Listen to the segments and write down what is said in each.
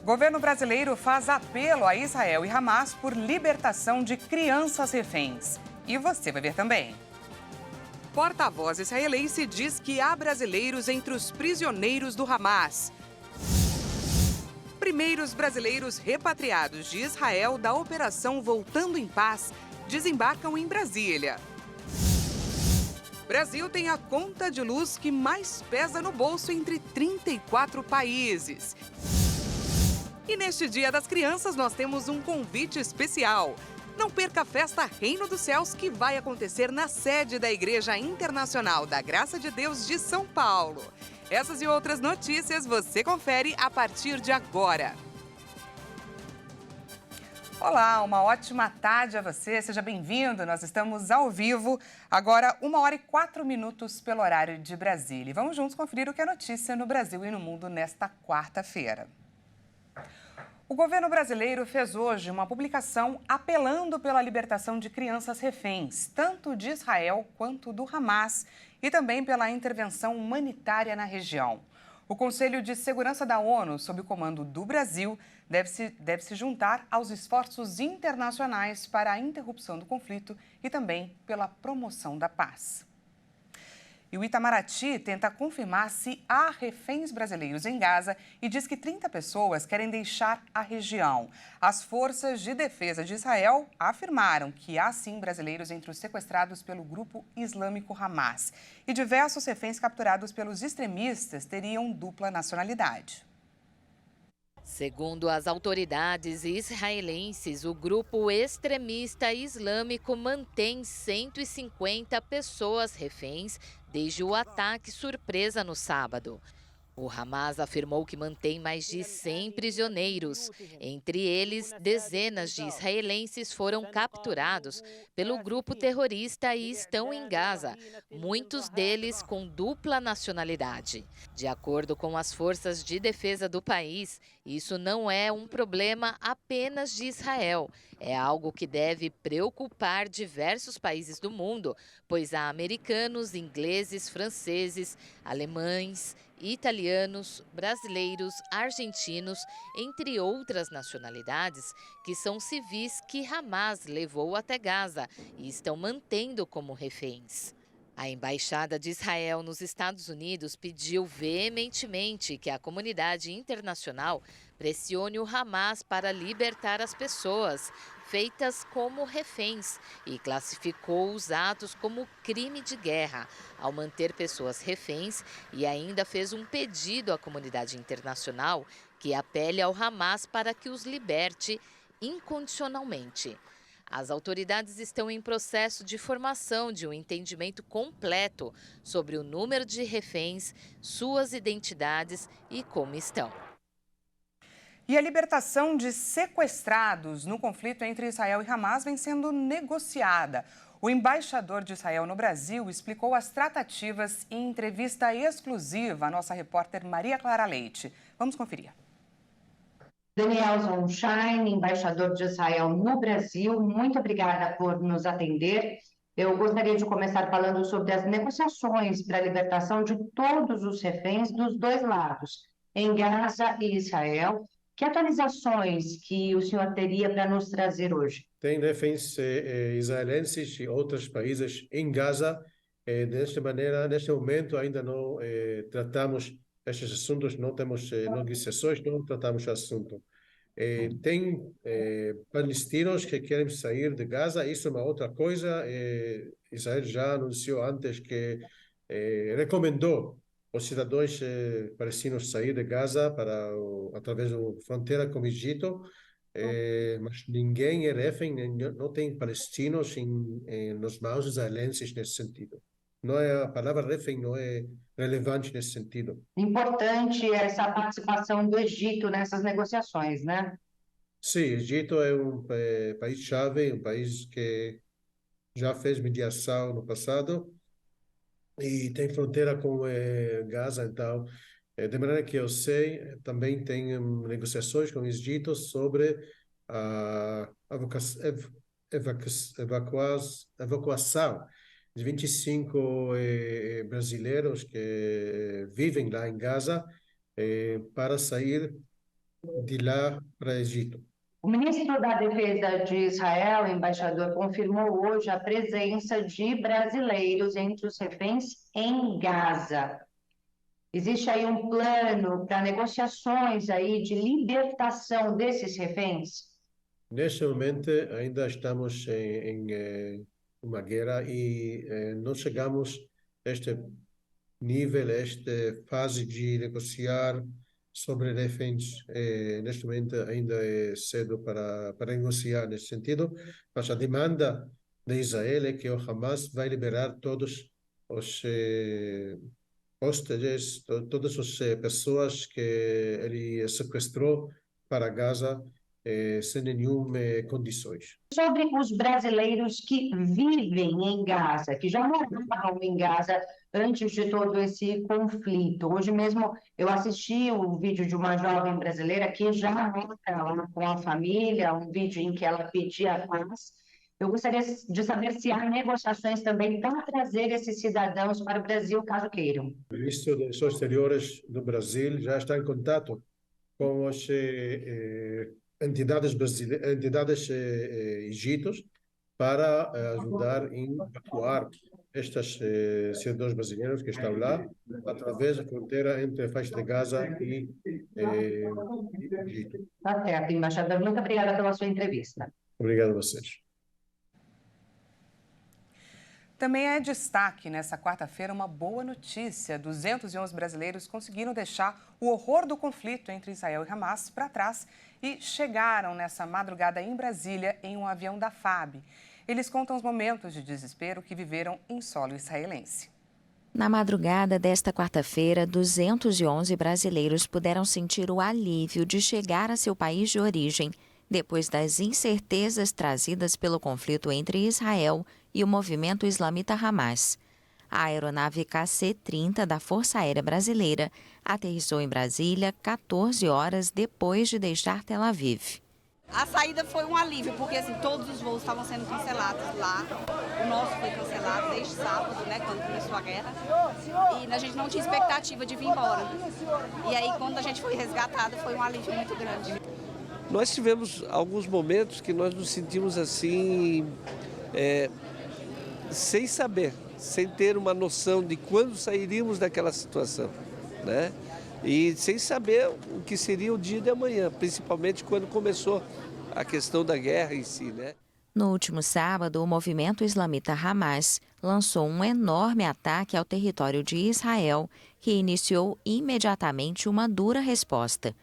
Governo brasileiro faz apelo a Israel e Hamas por libertação de crianças reféns. E você vai ver também. Porta-voz israelense diz que há brasileiros entre os prisioneiros do Hamas. Primeiros brasileiros repatriados de Israel da Operação Voltando em Paz desembarcam em Brasília. Brasil tem a conta de luz que mais pesa no bolso entre 34 países. E neste Dia das Crianças nós temos um convite especial. Não perca a festa Reino dos Céus, que vai acontecer na sede da Igreja Internacional da Graça de Deus de São Paulo. Essas e outras notícias você confere a partir de agora. Olá, uma ótima tarde a você, seja bem-vindo. Nós estamos ao vivo, agora 1h04 pelo horário de Brasília. E vamos juntos conferir o que é notícia no Brasil e no mundo nesta quarta-feira. O governo brasileiro fez hoje uma publicação apelando pela libertação de crianças reféns, tanto de Israel quanto do Hamas, e também pela intervenção humanitária na região. O Conselho de Segurança da ONU, sob o comando do Brasil, deve se juntar aos esforços internacionais para a interrupção do conflito e também pela promoção da paz. E o Itamaraty tenta confirmar se há reféns brasileiros em Gaza e diz que 30 pessoas querem deixar a região. As forças de defesa de Israel afirmaram que há sim brasileiros entre os sequestrados pelo grupo islâmico Hamas. E diversos reféns capturados pelos extremistas teriam dupla nacionalidade. Segundo as autoridades israelenses, o grupo extremista islâmico mantém 150 pessoas reféns desde o ataque surpresa no sábado. O Hamas afirmou que mantém mais de 100 prisioneiros. Entre eles, dezenas de israelenses foram capturados pelo grupo terrorista e estão em Gaza, muitos deles com dupla nacionalidade. De acordo com as forças de defesa do país, isso não é um problema apenas de Israel. É algo que deve preocupar diversos países do mundo, pois há americanos, ingleses, franceses, alemães, italianos, brasileiros, argentinos, entre outras nacionalidades, que são civis que Hamas levou até Gaza e estão mantendo como reféns. A Embaixada de Israel nos Estados Unidos pediu veementemente que a comunidade internacional pressione o Hamas para libertar as pessoas feitas como reféns e classificou os atos como crime de guerra ao manter pessoas reféns e ainda fez um pedido à comunidade internacional que apele ao Hamas para que os liberte incondicionalmente. As autoridades estão em processo de formação de um entendimento completo sobre o número de reféns, suas identidades e como estão. E a libertação de sequestrados no conflito entre Israel e Hamas vem sendo negociada. O embaixador de Israel no Brasil explicou as tratativas em entrevista exclusiva à nossa repórter Maria Clara Leite. Vamos conferir. Daniel Zonshine, embaixador de Israel no Brasil, muito obrigada por nos atender. Eu gostaria de começar falando sobre as negociações para a libertação de todos os reféns dos dois lados, em Gaza e Israel. Que atualizações que o senhor teria para nos trazer hoje? Tem reféns israelenses de outros países em Gaza. Desta maneira, neste momento, ainda não tratamos estes assuntos, não temos negociações, não tratamos o assunto. Tem palestinos que querem sair de Gaza, isso é uma outra coisa. Israel já anunciou antes que recomendou os cidadãos palestinos sair de Gaza através da fronteira com o Egito, mas ninguém é refém, não tem palestinos nos mãos israelenses nesse sentido. Não é, a palavra refém não é relevante nesse sentido. Importante essa participação do Egito nessas negociações, né? Sim, o Egito é um país-chave, um país que já fez mediação no passado e tem fronteira com Gaza, então, de maneira que eu sei, também tem negociações com o Egito sobre a evacuação de 25 brasileiros que vivem lá em Gaza para sair de lá para o Egito. O ministro da Defesa de Israel, embaixador, confirmou hoje a presença de brasileiros entre os reféns em Gaza. Existe aí um plano para negociações aí de libertação desses reféns? Neste momento ainda estamos em uma guerra e não chegamos a este nível, a esta fase de negociar sobre reféns. Neste momento ainda é cedo para negociar nesse sentido, mas a demanda de Israel é que o Hamas vai liberar todos os hóspedes, todas as pessoas que ele sequestrou para Gaza sem nenhuma condições. Sobre os brasileiros que vivem em Gaza, que já moravam em Gaza antes de todo esse conflito. Hoje mesmo eu assisti o vídeo de uma jovem brasileira que já mora lá com a família, um vídeo em que ela pedia paz. Eu gostaria de saber se há negociações também para trazer esses cidadãos para o Brasil, caso queiram. O ministro dos Exteriores do Brasil já está em contato com as entidades egípcias para ajudar em evacuar estes cidadãos brasileiros que estão lá através da fronteira entre a faixa de Gaza e Egito. Tá certo, embaixador. Muito obrigada pela sua entrevista. Obrigado a vocês. Também é destaque nessa quarta-feira uma boa notícia. 211 brasileiros conseguiram deixar o horror do conflito entre Israel e Hamas para trás e chegaram nessa madrugada em Brasília em um avião da FAB. Eles contam os momentos de desespero que viveram em solo israelense. Na madrugada desta quarta-feira, 211 brasileiros puderam sentir o alívio de chegar a seu país de origem, depois das incertezas trazidas pelo conflito entre Israel e o movimento islamita Hamas. A aeronave KC-30 da Força Aérea Brasileira aterrissou em Brasília 14 horas depois de deixar Tel Aviv. A saída foi um alívio, porque assim, todos os voos estavam sendo cancelados lá. O nosso foi cancelado desde sábado, né, quando começou a guerra. E a gente não tinha expectativa de vir embora. E aí, quando a gente foi resgatado, foi um alívio muito grande. Nós tivemos alguns momentos que nós nos sentimos assim, sem saber, sem ter uma noção de quando sairíamos daquela situação, né? E sem saber o que seria o dia de amanhã, principalmente quando começou a questão da guerra em si, né? No último sábado, o movimento islamita Hamas lançou um enorme ataque ao território de Israel, que iniciou imediatamente uma dura resposta.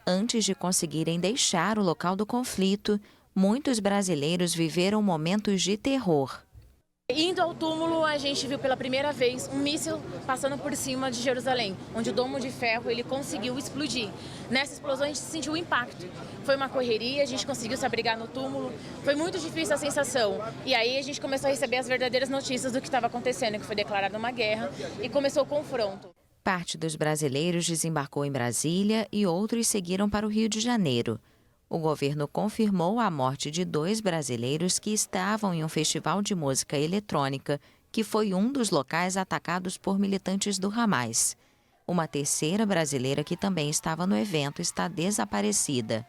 Antes de conseguirem deixar o local do conflito, muitos brasileiros viveram momentos de terror. Indo ao túmulo, a gente viu pela primeira vez um míssil passando por cima de Jerusalém, onde o domo de ferro ele conseguiu explodir. Nessa explosão a gente sentiu o impacto. Foi uma correria, a gente conseguiu se abrigar no túmulo. Foi muito difícil a sensação. E aí a gente começou a receber as verdadeiras notícias do que estava acontecendo, que foi declarada uma guerra e começou o confronto. Parte dos brasileiros desembarcou em Brasília e outros seguiram para o Rio de Janeiro. O governo confirmou a morte de 2 brasileiros que estavam em um festival de música eletrônica, que foi um dos locais atacados por militantes do Hamas. Uma terceira brasileira que também estava no evento está desaparecida.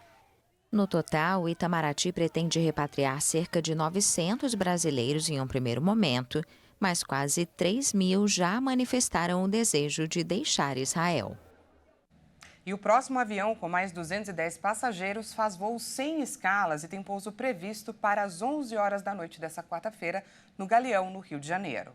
No total, o Itamaraty pretende repatriar cerca de 900 brasileiros em um primeiro momento, mas quase 3.000 já manifestaram o desejo de deixar Israel. E o próximo avião, com mais 210 passageiros, faz voo sem escalas e tem pouso previsto para as 11 horas da noite dessa quarta-feira, no Galeão, no Rio de Janeiro.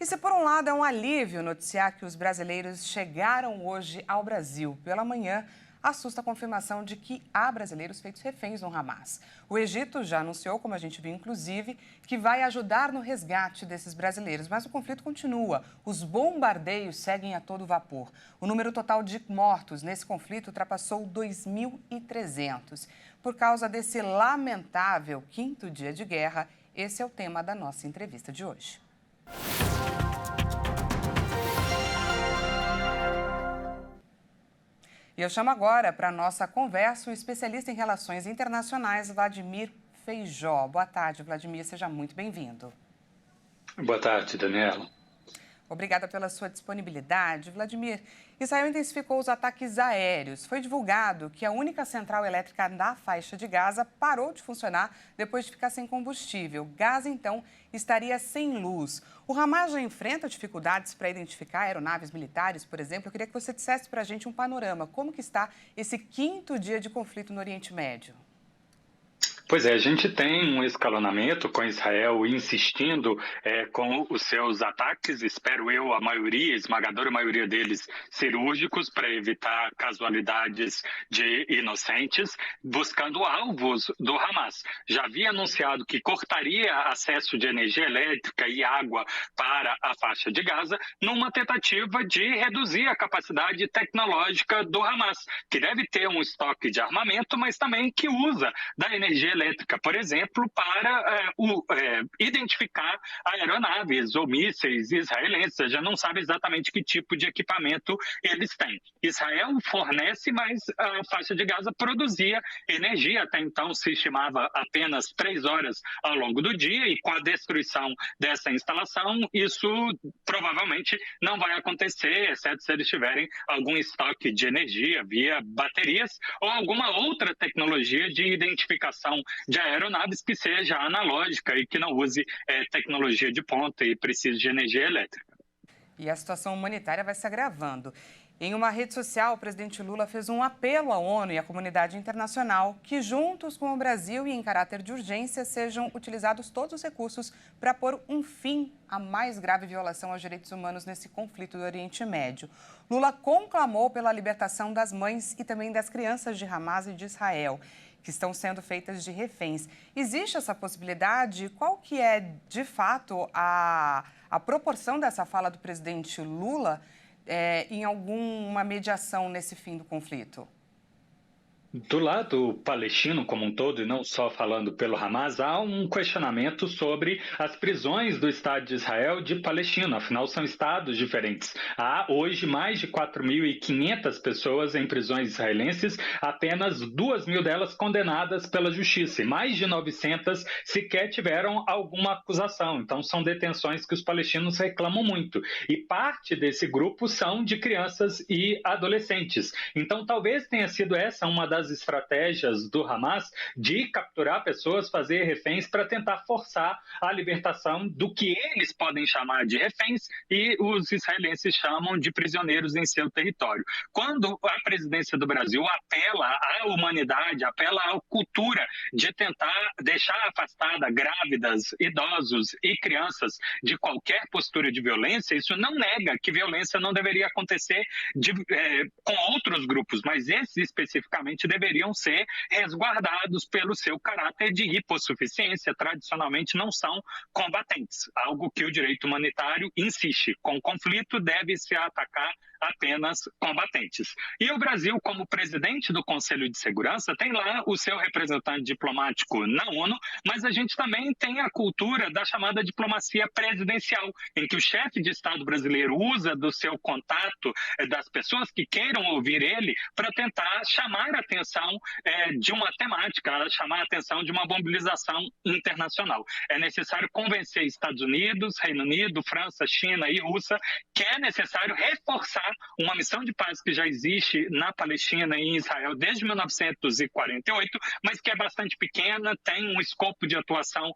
E se por um lado é um alívio noticiar que os brasileiros chegaram hoje ao Brasil pela manhã, assusta a confirmação de que há brasileiros feitos reféns no Hamas. O Egito já anunciou, como a gente viu inclusive, que vai ajudar no resgate desses brasileiros, mas o conflito continua. Os bombardeios seguem a todo vapor. O número total de mortos nesse conflito ultrapassou 2.300. Por causa desse lamentável 5º dia de guerra, esse é o tema da nossa entrevista de hoje. E eu chamo agora para a nossa conversa o especialista em relações internacionais, Vladimir Feijó. Boa tarde, Vladimir, seja muito bem-vindo. Boa tarde, Daniela. Obrigada pela sua disponibilidade, Vladimir. Israel intensificou os ataques aéreos. Foi divulgado que a única central elétrica da faixa de Gaza parou de funcionar depois de ficar sem combustível. Gaza, então, estaria sem luz. O Hamas já enfrenta dificuldades para identificar aeronaves militares, por exemplo. Eu queria que você dissesse para a gente um panorama. Como que está esse 5º dia de conflito no Oriente Médio? Pois é, a gente tem um escalonamento com Israel insistindo com os seus ataques, espero eu, a esmagadora maioria deles cirúrgicos, para evitar casualidades de inocentes, buscando alvos do Hamas. Já havia anunciado que cortaria acesso de energia elétrica e água para a faixa de Gaza, numa tentativa de reduzir a capacidade tecnológica do Hamas, que deve ter um estoque de armamento, mas também que usa da energia elétrica, por exemplo, para identificar aeronaves ou mísseis israelenses. Já não sabe exatamente que tipo de equipamento eles têm. Israel fornece, mas a faixa de Gaza produzia energia. Até então se estimava apenas 3 horas ao longo do dia, e com a destruição dessa instalação, isso provavelmente não vai acontecer, exceto se eles tiverem algum estoque de energia via baterias ou alguma outra tecnologia de identificação de aeronaves que seja analógica e que não use tecnologia de ponta e precise de energia elétrica. E a situação humanitária vai se agravando. Em uma rede social, o presidente Lula fez um apelo à ONU e à comunidade internacional que, juntos com o Brasil e em caráter de urgência, sejam utilizados todos os recursos para pôr um fim à mais grave violação aos direitos humanos nesse conflito do Oriente Médio. Lula conclamou pela libertação das mães e também das crianças de Hamas e de Israel, que estão sendo feitas de reféns. Existe essa possibilidade? Qual que é, de fato, a proporção dessa fala do presidente Lula em alguma mediação nesse fim do conflito? Do lado palestino como um todo, e não só falando pelo Hamas, há um questionamento sobre as prisões do Estado de Israel de Palestina. Afinal, são estados diferentes. Há hoje mais de 4.500 pessoas em prisões israelenses, apenas 2.000 delas condenadas pela justiça. E mais de 900 sequer tiveram alguma acusação. Então, são detenções que os palestinos reclamam muito. E parte desse grupo são de crianças e adolescentes. Então, talvez tenha sido essa uma das estratégias do Hamas de capturar pessoas, fazer reféns para tentar forçar a libertação do que eles podem chamar de reféns e os israelenses chamam de prisioneiros em seu território. Quando a presidência do Brasil apela à humanidade, apela à cultura de tentar deixar afastada grávidas, idosos e crianças de qualquer postura de violência, isso não nega que violência não deveria acontecer com outros grupos, mas esses especificamente deveriam ser resguardados pelo seu caráter de hipossuficiência. Tradicionalmente não são combatentes, algo que o direito humanitário insiste. Com conflito deve-se atacar apenas combatentes. E o Brasil, como presidente do Conselho de Segurança, tem lá o seu representante diplomático na ONU, mas a gente também tem a cultura da chamada diplomacia presidencial, em que o chefe de Estado brasileiro usa do seu contato, das pessoas que queiram ouvir ele, para tentar chamar a atenção de uma temática, chamar a atenção de uma mobilização internacional. É necessário convencer Estados Unidos, Reino Unido, França, China e Rússia que é necessário reforçar uma missão de paz que já existe na Palestina e em Israel desde 1948, mas que é bastante pequena, tem um escopo de atuação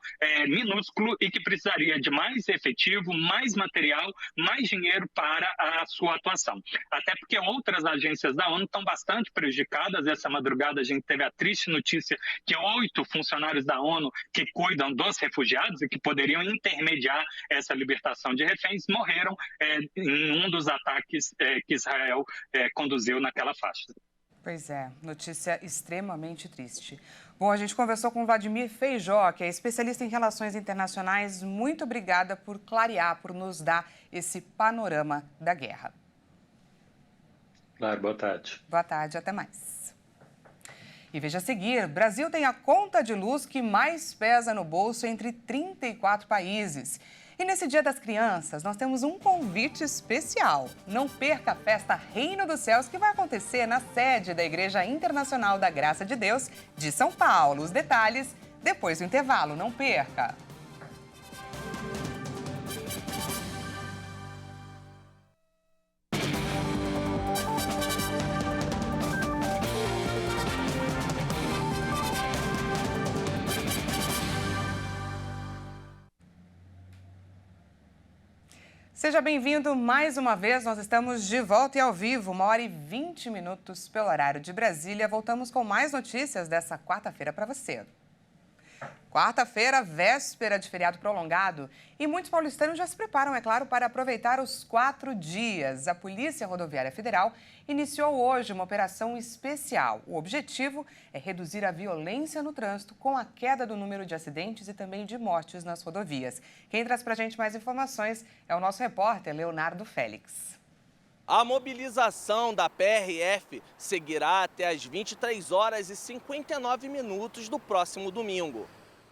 minúsculo e que precisaria de mais efetivo, mais material, mais dinheiro para a sua atuação. Até porque outras agências da ONU estão bastante prejudicadas. Essa madrugada a gente teve a triste notícia que 8 funcionários da ONU que cuidam dos refugiados e que poderiam intermediar essa libertação de reféns morreram em um dos ataques que Israel conduziu naquela faixa. Pois é, notícia extremamente triste. Bom, a gente conversou com Vladimir Feijó, que é especialista em relações internacionais. Muito obrigada por clarear, por nos dar esse panorama da guerra. Claro, boa tarde. Boa tarde, até mais. E veja a seguir, Brasil tem a conta de luz que mais pesa no bolso entre 34 países. E nesse Dia das Crianças, nós temos um convite especial. Não perca a festa Reino dos Céus, que vai acontecer na sede da Igreja Internacional da Graça de Deus de São Paulo. Os detalhes depois do intervalo. Não perca! Seja bem-vindo mais uma vez, nós estamos de volta e ao vivo, 1h20 pelo horário de Brasília. Voltamos com mais notícias dessa quarta-feira para você. Quarta-feira, véspera de feriado prolongado, e muitos paulistanos já se preparam, é claro, para aproveitar os 4 dias. A Polícia Rodoviária Federal iniciou hoje uma operação especial. O objetivo é reduzir a violência no trânsito com a queda do número de acidentes e também de mortes nas rodovias. Quem traz para a gente mais informações é o nosso repórter Leonardo Félix. A mobilização da PRF seguirá até às 23h59 do próximo domingo.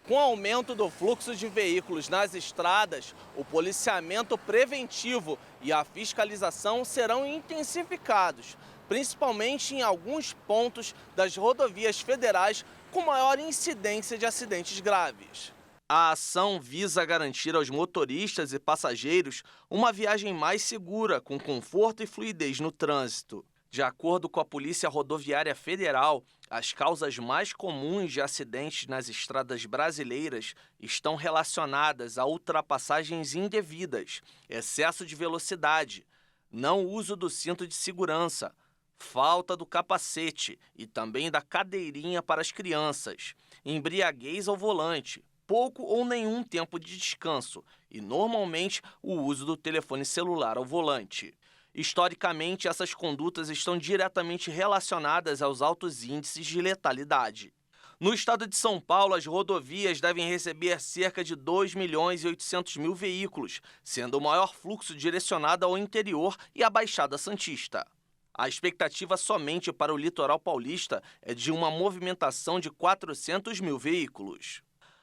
Com o aumento do fluxo de veículos nas estradas, o policiamento preventivo e a fiscalização serão intensificados, principalmente em alguns pontos das rodovias federais com maior incidência de acidentes graves. A ação visa garantir aos motoristas e passageiros uma viagem mais segura, com conforto e fluidez no trânsito. De acordo com a Polícia Rodoviária Federal, as causas mais comuns de acidentes nas estradas brasileiras estão relacionadas a ultrapassagens indevidas, excesso de velocidade, não uso do cinto de segurança, falta do capacete e também da cadeirinha para as crianças, embriaguez ao volante, pouco ou nenhum tempo de descanso e, normalmente, o uso do telefone celular ao volante. Historicamente, essas condutas estão diretamente relacionadas aos altos índices de letalidade. No estado de São Paulo, as rodovias devem receber cerca de 2.800.000 veículos, sendo o maior fluxo direcionado ao interior e à Baixada Santista. A expectativa somente para o litoral paulista é de uma movimentação de 400.000 veículos.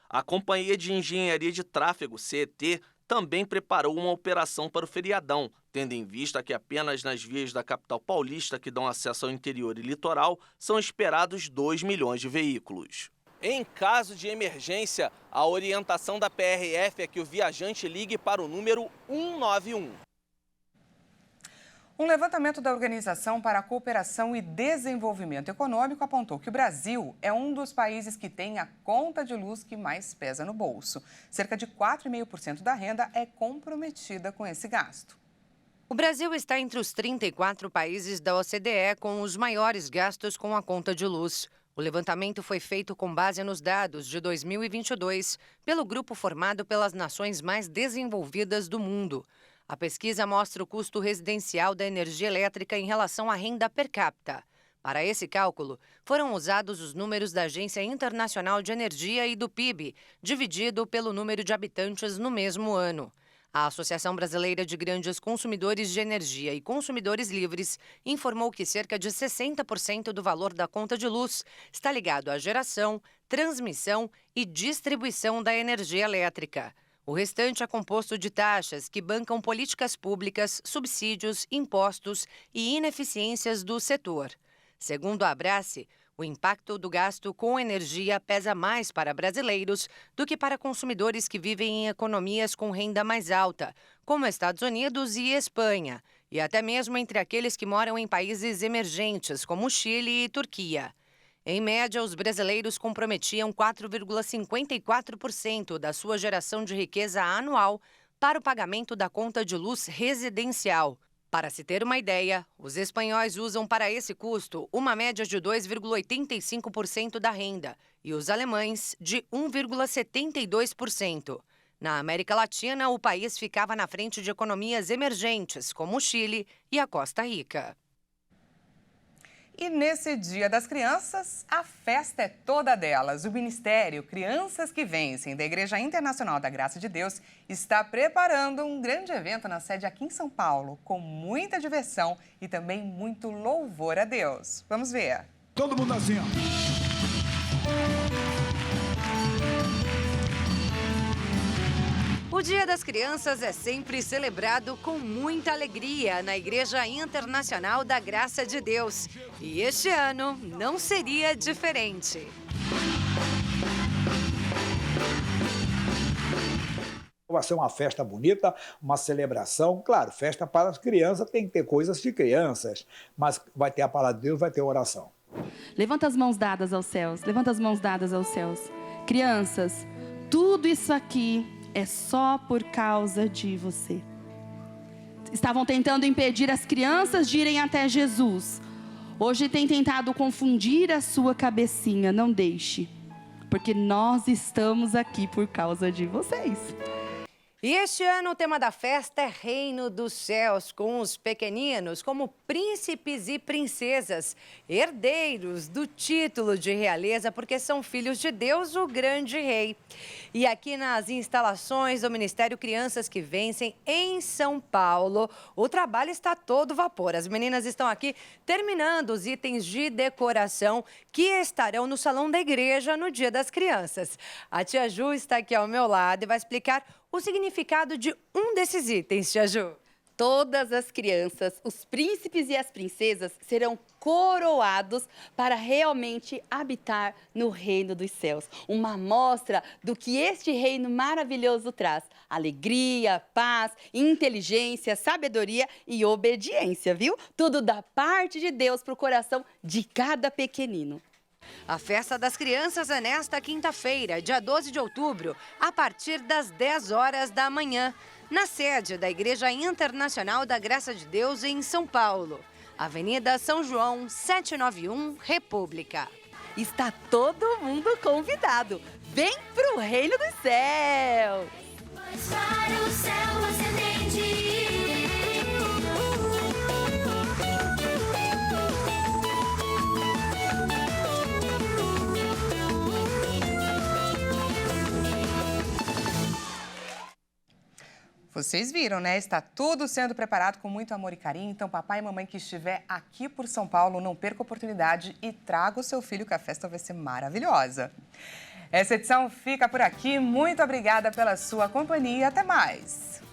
A Companhia de Engenharia de Tráfego, CET, também preparou uma operação para o feriadão, tendo em vista que apenas nas vias da capital paulista que dão acesso ao interior e litoral são esperados 2 milhões de veículos. Em caso de emergência, a orientação da PRF é que o viajante ligue para o número 191. Um levantamento da Organização para a Cooperação e Desenvolvimento Econômico apontou que o Brasil é um dos países que tem a conta de luz que mais pesa no bolso. Cerca de 4,5% da renda é comprometida com esse gasto. O Brasil está entre os 34 países da OCDE com os maiores gastos com a conta de luz. O levantamento foi feito com base nos dados de 2022 pelo grupo formado pelas nações mais desenvolvidas do mundo. A pesquisa mostra o custo residencial da energia elétrica em relação à renda per capita. Para esse cálculo, foram usados os números da Agência Internacional de Energia e do PIB, dividido pelo número de habitantes no mesmo ano. A Associação Brasileira de Grandes Consumidores de Energia e Consumidores Livres informou que cerca de 60% do valor da conta de luz está ligado à geração, transmissão e distribuição da energia elétrica. O restante é composto de taxas que bancam políticas públicas, subsídios, impostos e ineficiências do setor. Segundo a Abrace, o impacto do gasto com energia pesa mais para brasileiros do que para consumidores que vivem em economias com renda mais alta, como Estados Unidos e Espanha, e até mesmo entre aqueles que moram em países emergentes, como Chile e Turquia. Em média, os brasileiros comprometiam 4,54% da sua geração de riqueza anual para o pagamento da conta de luz residencial. Para se ter uma ideia, os espanhóis usam para esse custo uma média de 2,85% da renda e os alemães de 1,72%. Na América Latina, o país ficava na frente de economias emergentes, como o Chile e a Costa Rica. E nesse Dia das Crianças, a festa é toda delas. O Ministério Crianças que Vencem, da Igreja Internacional da Graça de Deus, está preparando um grande evento na sede aqui em São Paulo, com muita diversão e também muito louvor a Deus. Vamos ver. Todo mundo assim, ó. O Dia das Crianças é sempre celebrado com muita alegria na Igreja Internacional da Graça de Deus. E este ano não seria diferente. Vai ser uma festa bonita, uma celebração. Claro, festa para as crianças, tem que ter coisas de crianças, mas vai ter a palavra de Deus, vai ter oração. Levanta as mãos dadas aos céus, levanta as mãos dadas aos céus. Crianças, tudo isso aqui é só por causa de você. estavam tentando impedir as crianças de irem até Jesus. Hoje tem tentado confundir a sua cabecinha. Não deixe, porque nós estamos aqui por causa de vocês. E este ano o tema da festa é Reino dos Céus, com os pequeninos como príncipes e princesas, herdeiros do título de realeza, porque são filhos de Deus, o grande rei. E aqui nas instalações do Ministério Crianças que Vencem, em São Paulo, o trabalho está a todo vapor. As meninas estão aqui terminando os itens de decoração que estarão no salão da igreja no Dia das Crianças. A tia Ju está aqui ao meu lado e vai explicar o significado de um desses itens, tia Ju. Todas as crianças, os príncipes e as princesas serão coroados para realmente habitar no reino dos céus. Uma amostra do que este reino maravilhoso traz: alegria, paz, inteligência, sabedoria e obediência, viu? Tudo da parte de Deus para o coração de cada pequenino. A Festa das Crianças é nesta quinta-feira, dia 12 de outubro, a partir das 10 horas da manhã, na sede da Igreja Internacional da Graça de Deus, em São Paulo. Avenida São João, 791, República. Está todo mundo convidado. Vem pro Reino dos Céus! Para o céu ascendente. Vocês viram, né? Está tudo sendo preparado com muito amor e carinho. Então, papai e mamãe que estiver aqui por São Paulo, não perca a oportunidade e traga o seu filho, que a festa vai ser maravilhosa. Essa edição fica por aqui. Muito obrigada pela sua companhia. Até mais!